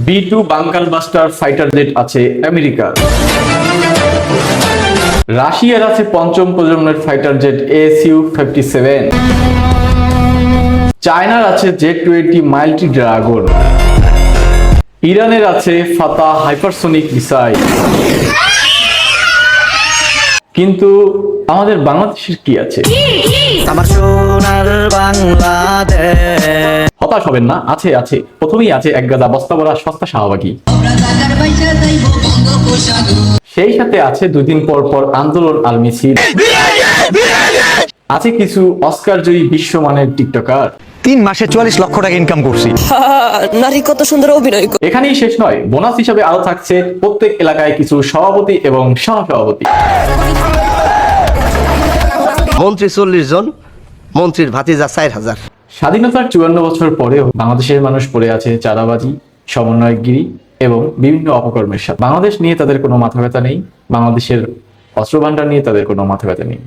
B2 bunker buster fighter jet আছে আমেরিকার। রাশিয়ার আছে পঞ্চম প্রজন্মের ফাইটার জেট Su-57। চায়নার আছে Z-20 মাল্টি ড্রাগন। ইরানের আছে ফাতা হাইপারসোনিক মিসাইল। কিন্তু আমাদের বাংলাদেশের কি আছে? আমার সোনার বাংলাদেশ। হতাশ হবেন না, আছে আছে। প্রথমেই আছে এক গাদা বস্তা ভরা সস্তা শাহবাগী। সেই সাথে আছে 2 দিন পর পর আন্দোলন আর মিছিল। আছে কিছু অস্কার জয়ী বিশ্বমানের টিকটকার। 3 মাসে 44 লক্ষ টাকা ইনকাম করছি। নারী কত সুন্দর অভিনয় করে। এখানেই শেষ নয়, বোনাস হিসাবে আরো থাকছে প্রত্যেক এলাকায় কিছু সভাপতি এবং সহসভাপতি। মন্ত্রী 40 জন, মন্ত্রীর ভাতিজা 4000। স্বাধীনতার 54 বছর পরেও বাংলাদেশের মানুষ পড়ে আছে চাঁদাবাজি, সমন্বয়গিরি এবং বিভিন্ন অপকর্মের সাথে। বাংলাদেশ নিয়ে তাদের কোনো মাথা ব্যথা নেই, বাংলাদেশের অস্ত্র ভান্ডার নিয়ে তাদের কোনো মাথা ব্যথা নেই।